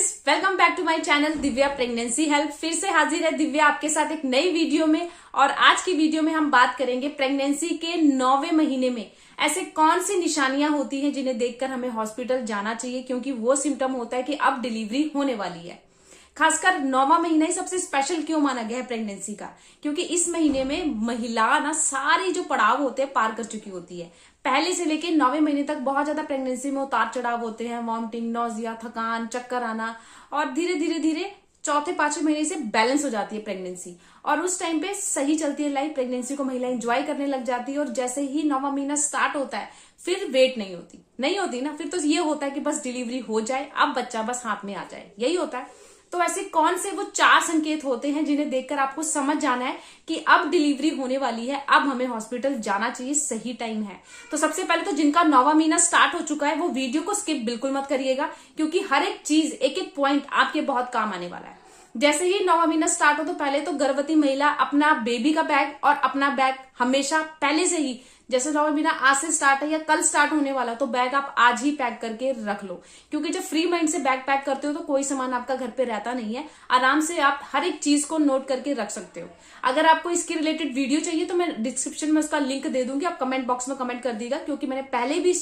Friends, welcome back to my channel Divya pregnancy help. फिर से हाजिर है दिव्या आपके साथ एक नई वीडियो में। और आज की वीडियो में हम बात करेंगे प्रेगनेंसी के 9वें महीने में ऐसे कौन सी निशानियां होती हैं जिन्हें देखकर हमें हॉस्पिटल जाना चाहिए, क्योंकि वो सिम्टम होता है कि अब डिलीवरी होने वाली है। खासकर 9वां महीना ही सबसे स्पेशल क्यों माना गया है प्रेगनेंसी का, क्योंकि इस महीने में महिला ना सारी जो पड़ाव होते हैं पार कर चुकी होती है। पहले से लेके 9वें महीने तक बहुत ज्यादा प्रेगनेंसी में उतार चढ़ाव होते हैं, वॉमिटिंग, नोजिया, थकान, चक्कर आना, और धीरे धीरे धीरे चौथे पांचवें महीने से बैलेंस हो जाती है प्रेगनेंसी। और उस टाइम पे सही चलती है लाइफ, प्रेगनेंसी को महिला एंजॉय करने लग जाती है। और जैसे ही 9वां महीना स्टार्ट होता है फिर वेट नहीं होती ना, फिर तो ये होता है कि बस डिलीवरी हो जाए, अब बच्चा बस हाथ में आ जाए, यही होता है। तो ऐसे कौन से वो 4 संकेत होते हैं जिन्हें देखकर आपको समझ जाना है कि अब डिलीवरी होने वाली है, अब हमें हॉस्पिटल जाना चाहिए, सही टाइम है। तो सबसे पहले तो जिनका 9वां महीना स्टार्ट हो चुका है वो वीडियो को स्किप बिल्कुल मत करिएगा, क्योंकि हर एक चीज, एक एक पॉइंट आपके बहुत काम आने वाला है। जैसे ही 9वां महीना स्टार्ट हो तो पहले तो गर्भवती महिला अपना बेबी का बैग और अपना बैग हमेशा पहले से ही, जैसे 9वां महीना आज से स्टार्ट है या कल स्टार्ट होने वाला, तो बैग आप आज ही पैक करके रख लो। क्योंकि जब फ्री माइंड से बैग पैक करते हो तो कोई सामान आपका घर पे रहता नहीं है, आराम से आप हर एक चीज को नोट करके रख सकते हो। अगर आपको इसके रिलेटेड वीडियो चाहिए तो मैं डिस्क्रिप्शन में उसका लिंक दे दूंगी, आप कमेंट बॉक्स में कमेंट कर दीजिएगा, क्योंकि मैंने पहले भी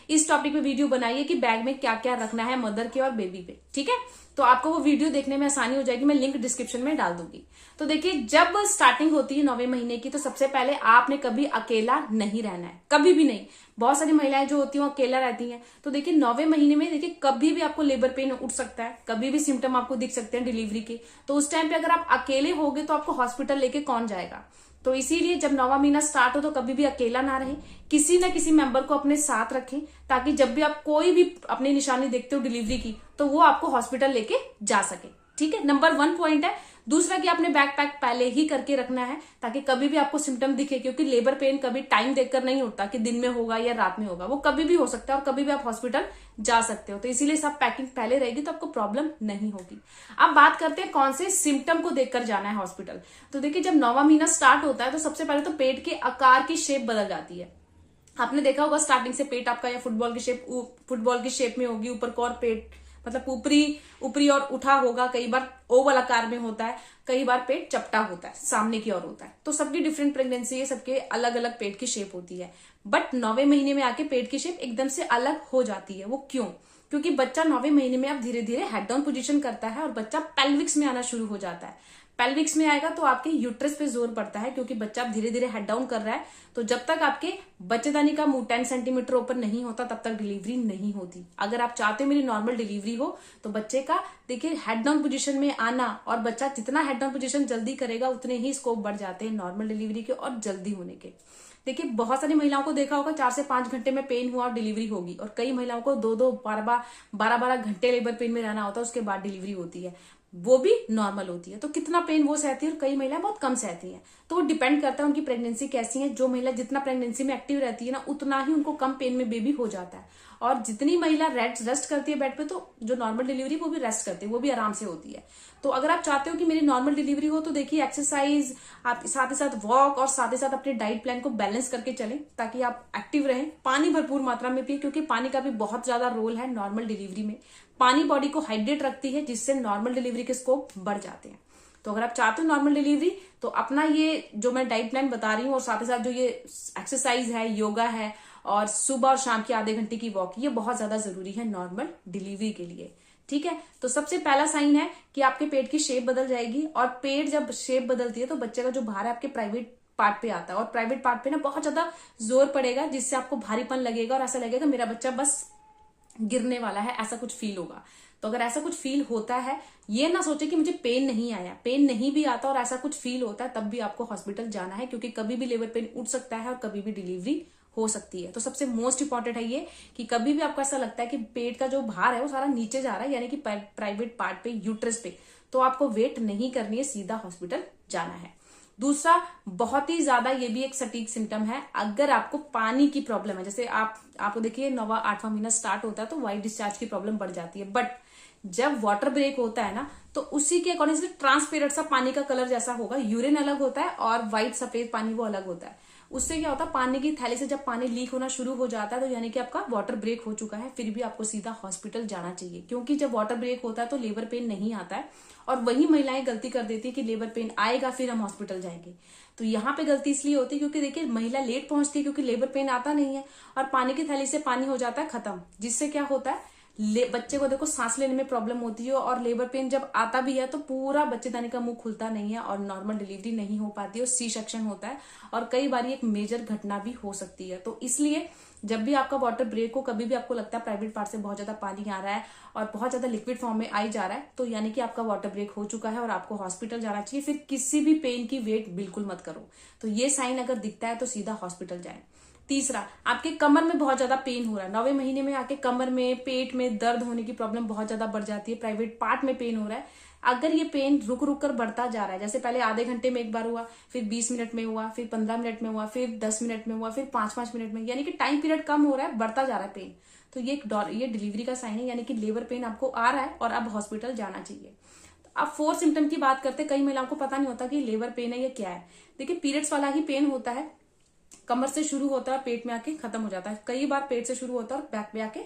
इस टॉपिक पे वीडियो बनाई है कि बैग में क्या क्या रखना है मदर के और बेबी पे, ठीक है। तो आपको वो वीडियो देखने में आसानी हो जाएगी, मैं लिंक डिस्क्रिप्शन में डाल दूंगी। तो देखिए, जब स्टार्टिंग होती है 9वें महीने की, तो सबसे पहले आपने कभी अकेला नहीं रहना है, कभी भी नहीं। बहुत सारी महिलाएं जो होती हैं अकेला रहती हैं। तो देखिए 9वें महीने में देखिए कभी भी आपको लेबर पेन उठ सकता है, कभी भी सिम्टम आपको दिख सकते हैं डिलीवरी के। तो उस टाइम पे अगर आप अकेले होगे तो आपको हॉस्पिटल लेके कौन जाएगा। तो इसीलिए जब 9वां महीना स्टार्ट हो तो कभी भी अकेला ना रहे, किसी ना किसी मेंबर को अपने साथ रखें, ताकि जब भी आप कोई भी अपनी निशानी देखते हो डिलीवरी की तो वो आपको हॉस्पिटल लेके जा सके, ठीक है। नंबर 1 पॉइंट है। दूसरा कि आपने बैग पैक पहले ही करके रखना है, ताकि कभी भी आपको सिम्टम दिखे, क्योंकि लेबर पेन कभी टाइम देखकर नहीं उठता कि दिन में होगा या रात में होगा, वो कभी भी हो सकता है और कभी भी आप हॉस्पिटल जा सकते हो। तो इसीलिए सब पैकिंग पहले रहेगी तो आपको प्रॉब्लम नहीं होगी। अब बात करते हैं कौन से सिम्टम को देखकर जाना है हॉस्पिटल। तो देखिए, जब 9वां महीना स्टार्ट होता है तो सबसे पहले तो पेट के आकार की शेप बदल जाती है। आपने देखा होगा स्टार्टिंग से पेट आपका या फुटबॉल की शेप में होगी, ऊपर को और पेट मतलब ऊपरी और उठा होगा, कई बार ओवल आकार में होता है, कई बार पेट चपटा होता है, सामने की ओर होता है। तो सबकी डिफरेंट प्रेगनेंसी है, सबके अलग अलग पेट की शेप होती है। बट 9वें महीने में आके पेट की शेप एकदम से अलग हो जाती है। वो क्यों? क्योंकि बच्चा 9वें महीने में अब धीरे धीरे हेड डाउन पोजीशन करता है और बच्चा पेल्विक्स में आना शुरू हो जाता है। पेल्विक्स में आएगा तो आपके यूट्रस पे जोर पड़ता है, क्योंकि बच्चा अब धीरे धीरे हेड डाउन कर रहा है। तो जब तक आपके बच्चेदानी का मुंह 10 सेंटीमीटर ऊपर नहीं होता तब तक डिलीवरी नहीं होती। अगर आप चाहते हो मेरी नॉर्मल डिलीवरी हो तो बच्चे का देखिए हेड डाउन पोजीशन में आना, और बच्चा जितना हेड डाउन पोजीशन जल्दी करेगा उतने ही स्कोप बढ़ जाते हैं नॉर्मल डिलीवरी के और जल्दी होने के। देखिए, बहुत सारी महिलाओं को देखा होगा 4 से 5 घंटे में पेन हुआ और डिलीवरी होगी, और कई महिलाओं को 2-2, 12-12 घंटे लेबर पेन में रहना होता है, उसके बाद डिलीवरी होती है, वो भी नॉर्मल होती है। तो कितना पेन वो सहती है और कई महिलाएं बहुत कम सहती हैं। तो वो डिपेंड करता है उनकी प्रेगनेंसी कैसी है। जो महिला जितना प्रेगनेंसी में एक्टिव रहती है ना, उतना ही उनको कम पेन में बेबी हो जाता है। और जितनी महिला रेस्ट करती है बेड पे, तो जो नॉर्मल डिलीवरी वो भी रेस्ट करती है, वो भी आराम से होती है। तो अगर आप चाहते हो कि मेरी नॉर्मल डिलीवरी हो तो देखिए, एक्सरसाइज, आप साथ ही साथ वॉक और साथ ही साथ अपने डाइट प्लान को बैलेंस करके चलें, ताकि आप एक्टिव रहें। पानी भरपूर मात्रा में पिए, क्योंकि पानी का भी बहुत ज्यादा रोल है नॉर्मल डिलीवरी में। पानी बॉडी को हाइड्रेट रखती है, जिससे नॉर्मल डिलीवरी के स्कोप बढ़ जाते हैं। तो अगर आप चाहते हो नॉर्मल डिलीवरी, तो अपना ये जो मैं डाइट प्लान बता रही हूँ और साथ ही साथ जो ये एक्सरसाइज है, योगा है, और सुबह और शाम की आधे घंटे की वॉक, ये बहुत ज्यादा जरूरी है नॉर्मल डिलीवरी के लिए, ठीक है। तो सबसे पहला साइन है कि आपके पेट की शेप बदल जाएगी, और पेट जब शेप बदलती है तो बच्चे का जो भार है आपके प्राइवेट पार्ट पे आता है, और प्राइवेट पार्ट पे ना बहुत ज्यादा जोर पड़ेगा, जिससे आपको भारीपन लगेगा और ऐसा लगेगा मेरा बच्चा बस गिरने वाला है, ऐसा कुछ फील होगा। तो अगर ऐसा कुछ फील होता है, ये ना सोचे कि मुझे पेन नहीं आया, पेन नहीं भी आता और ऐसा कुछ फील होता है, तब भी आपको हॉस्पिटल जाना है, क्योंकि कभी भी लेबर पेन उठ सकता है और कभी भी डिलीवरी हो सकती है। तो सबसे मोस्ट इंपॉर्टेंट है ये कि कभी भी आपको ऐसा लगता है कि पेट का जो भार है वो सारा नीचे जा रहा है, यानी कि प्राइवेट पार्ट पे, यूट्रस पे, तो आपको वेट नहीं करनी है, सीधा हॉस्पिटल जाना है। दूसरा, बहुत ही ज्यादा ये भी एक सटीक सिम्टम है, अगर आपको पानी की प्रॉब्लम है, जैसे आपको देखिए 9वां 8वां महीना स्टार्ट होता है तो व्हाइट डिस्चार्ज की प्रॉब्लम बढ़ जाती है। बट जब वाटर ब्रेक होता है ना, तो उसी के अकॉर्डिंग से ट्रांसपेरेंट सा पानी का कलर जैसा होगा, यूरिन अलग होता है और व्हाइट सफेद पानी वो अलग होता है। उससे क्या होता है, पानी की थैली से जब पानी लीक होना शुरू हो जाता है तो यानी कि आपका वाटर ब्रेक हो चुका है, फिर भी आपको सीधा हॉस्पिटल जाना चाहिए। क्योंकि जब वाटर ब्रेक होता है तो लेबर पेन नहीं आता है, और वही महिलाएं गलती कर देती है कि लेबर पेन आएगा फिर हम हॉस्पिटल जाएंगे। तो यहाँ पे गलती इसलिए होती है क्योंकि देखिए महिला लेट पहुंचती है, क्योंकि लेबर पेन आता नहीं है और पानी की थैली से पानी हो जाता है खत्म, जिससे क्या होता है बच्चे को देखो सांस लेने में प्रॉब्लम होती है, और लेबर पेन जब आता भी है तो पूरा बच्चेदानी का मुंह खुलता नहीं है और नॉर्मल डिलीवरी नहीं हो पाती है, और सी सेक्शन होता है, और कई बार एक मेजर घटना भी हो सकती है। तो इसलिए जब भी आपका वाटर ब्रेक हो, कभी भी आपको लगता है प्राइवेट पार्ट से बहुत ज्यादा पानी आ रहा है और बहुत ज्यादा लिक्विड फॉर्म में आई जा रहा है, तो यानी कि आपका वाटर ब्रेक हो चुका है और आपको हॉस्पिटल जाना चाहिए। फिर किसी भी पेन की वेट बिल्कुल मत करो। तो ये साइन अगर दिखता है तो सीधा हॉस्पिटल जाए। तीसरा, आपके कमर में बहुत ज्यादा पेन हो रहा है, 9वें महीने में आके कमर में पेट में दर्द होने की प्रॉब्लम बहुत ज्यादा बढ़ जाती है, प्राइवेट पार्ट में पेन हो रहा है। अगर ये पेन रुक रुक कर बढ़ता जा रहा है, जैसे पहले आधे घंटे में एक बार हुआ, फिर 20 मिनट में हुआ, फिर 15 मिनट में हुआ, फिर 10 मिनट में हुआ, फिर 5-5 मिनट में, यानी कि टाइम पीरियड कम हो रहा है, बढ़ता जा रहा है पेन, तो ये डिलीवरी का साइन है, यानी कि लेबर पेन आपको आ रहा है और अब हॉस्पिटल जाना चाहिए। अब 4 सिम्टम की बात करते, कई महिलाओं को पता नहीं होता कि लेबर पेन है या क्या है। देखिए पीरियड्स वाला ही पेन होता है, कमर से शुरू होता है, पेट में आके खत्म हो जाता है, कई बार पेट से शुरू होता है और बैक पे आके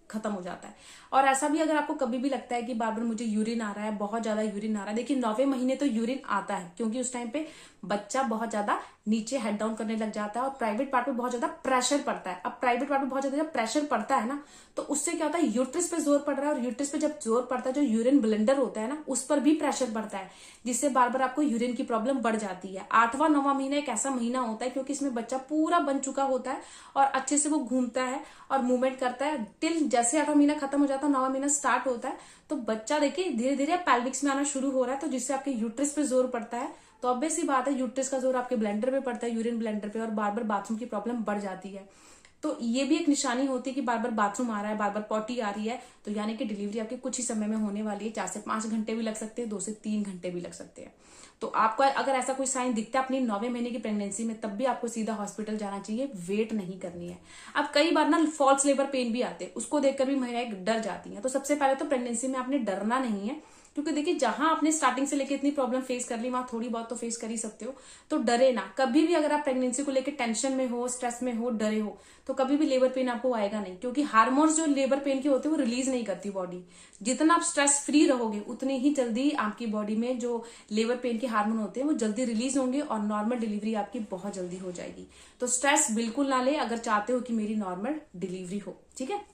खत्म हो जाता है। और ऐसा भी अगर आपको कभी भी लगता है कि बार बार मुझे यूरिन आ रहा है, बहुत ज्यादा यूरिन आ रहा है, देखिए 9वें महीने तो यूरिन आता है, क्योंकि उस टाइम पे बच्चा बहुत ज्यादा नीचे हेड डाउन करने लग जाता है और प्राइवेट पार्ट पे बहुत ज्यादा प्रेशर पड़ता है। अब प्राइवेट पार्ट पे बहुत ज्यादा जब प्रेशर पड़ता है ना, तो उससे क्या होता है, यूट्रस पे जोर पड़ रहा है, और यूट्रस पे जब जोर पड़ता है, जो यूरिन ब्लेंडर होता है ना, उस पर भी प्रेशर पड़ता है, जिससे बार बार आपको यूरिन की प्रॉब्लम बढ़ जाती है। 8वां 9वां महीना एक ऐसा महीना होता है क्योंकि इसमें बच्चा पूरा बन चुका होता है और अच्छे से वो घूमता है और मूवमेंट करता है, टिल जैसे 8वां महीना खत्म हो जाता है, 9वां महीना स्टार्ट होता है, तो बच्चा देखिए धीरे धीरे पैल्विक्स में आना शुरू हो रहा है, तो जिससे आपके यूट्रस पे जोर पड़ता है। तो ऑब्वियस सी बात है, यूट्रस का जोर आपके ब्लेंडर पे पड़ता है, यूरिन ब्लेंडर पे, और बार बार बाथरूम की प्रॉब्लम बढ़ जाती है। तो ये भी एक निशानी होती है कि बार बार बाथरूम आ रहा है, बार बार पॉटी आ रही है, तो यानी कि डिलीवरी आपके कुछ ही समय में होने वाली है। 4 से 5 घंटे भी लग सकते हैं, 2 से 3 घंटे भी लग सकते हैं। तो आपको अगर ऐसा कोई साइन दिखता है अपनी 9वें महीने की प्रेगनेंसी में, तब भी आपको सीधा हॉस्पिटल जाना चाहिए, वेट नहीं करनी है। अब कई बार ना फॉल्स लेबर पेन भी आते हैं, उसको देखकर भी महिलाएं डर जाती हैं। तो सबसे पहले तो प्रेगनेंसी में आपने डरना नहीं है, क्योंकि देखिए जहां आपने स्टार्टिंग से लेके इतनी प्रॉब्लम फेस कर ली, वहां थोड़ी बहुत तो फेस कर ही सकते हो। तो डरे ना कभी भी। अगर आप प्रेगनेंसी को लेकर टेंशन में हो, स्ट्रेस में हो, डरे हो, तो कभी भी लेबर पेन आपको आएगा नहीं, क्योंकि हार्मोन्स जो लेबर पेन के होते हैं वो रिलीज नहीं करती बॉडी। जितना आप स्ट्रेस फ्री रहोगे उतनी ही जल्दी आपकी बॉडी में जो लेबर पेन के हार्मोन होते हैं वो जल्दी रिलीज होंगे और नॉर्मल डिलीवरी आपकी बहुत जल्दी हो जाएगी। तो स्ट्रेस बिल्कुल ना ले अगर चाहते हो कि मेरी नॉर्मल डिलीवरी हो, ठीक है।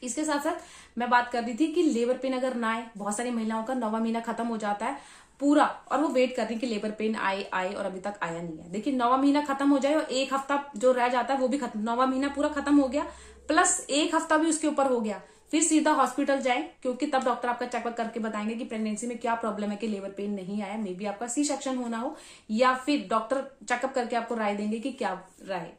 इसके साथ साथ मैं बात कर रही थी कि लेबर पेन अगर ना आए, बहुत सारी महिलाओं का 9वां महीना खत्म हो जाता है पूरा और वो वेट कर रही कि लेबर पेन आए आए और अभी तक आया नहीं है। देखिए 9वां महीना खत्म हो जाए और 1 हफ्ता जो रह जाता है वो भी खत्म, 9वां महीना पूरा खत्म हो गया प्लस 1 हफ्ता भी उसके ऊपर हो गया, फिर सीधा हॉस्पिटल जाए, क्योंकि तब डॉक्टर आपका चेकअप करके बताएंगे कि प्रेगनेंसी में क्या प्रॉब्लम है कि लेबर पेन नहीं आया, मे बी आपका सी सेक्शन होना हो, या फिर डॉक्टर चेकअप करके आपको राय देंगे कि क्या राय।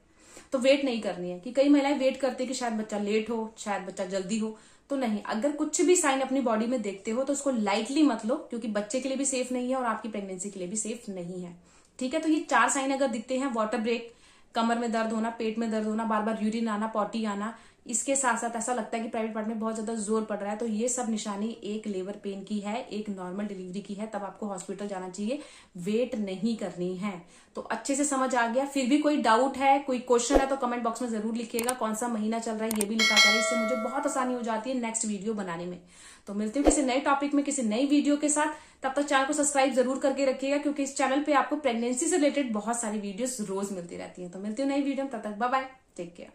तो वेट नहीं करनी है, कि कई महिलाएं वेट करती है कि शायद बच्चा लेट हो, शायद बच्चा जल्दी हो। तो नहीं, अगर कुछ भी साइन अपनी बॉडी में देखते हो तो उसको लाइटली मत लो, क्योंकि बच्चे के लिए भी सेफ नहीं है और आपकी प्रेगनेंसी के लिए भी सेफ नहीं है, ठीक है। तो ये 4 साइन अगर दिखते हैं, वाटर ब्रेक, कमर में दर्द होना, पेट में दर्द होना, बार बार यूरिन आना, पॉटी आना, इसके साथ साथ ऐसा लगता है कि प्राइवेट पार्ट में बहुत ज्यादा जोर पड़ रहा है, तो ये सब निशानी एक लेबर पेन की है, एक नॉर्मल डिलीवरी की है, तब आपको हॉस्पिटल जाना चाहिए, वेट नहीं करनी है। तो अच्छे से समझ आ गया। फिर भी कोई डाउट है, कोई क्वेश्चन है तो कमेंट बॉक्स में जरूर लिखिएगा, कौन सा महीना चल रहा है ये भी लिखा करें, इससे मुझे बहुत आसानी हो जाती है नेक्स्ट वीडियो बनाने में। तो मिलते हैं किसी नए टॉपिक में, किसी नई वीडियो के साथ। तब तक चैनल को सब्सक्राइब जरूर करके रखिएगा, क्योंकि इस चैनल पे आपको प्रेगनेंसी से रिलेटेड बहुत सारी वीडियोस रोज मिलती रहती हैं। तो मिलती हूँ नई वीडियो में, तब तक बाय बाय, टेक केयर।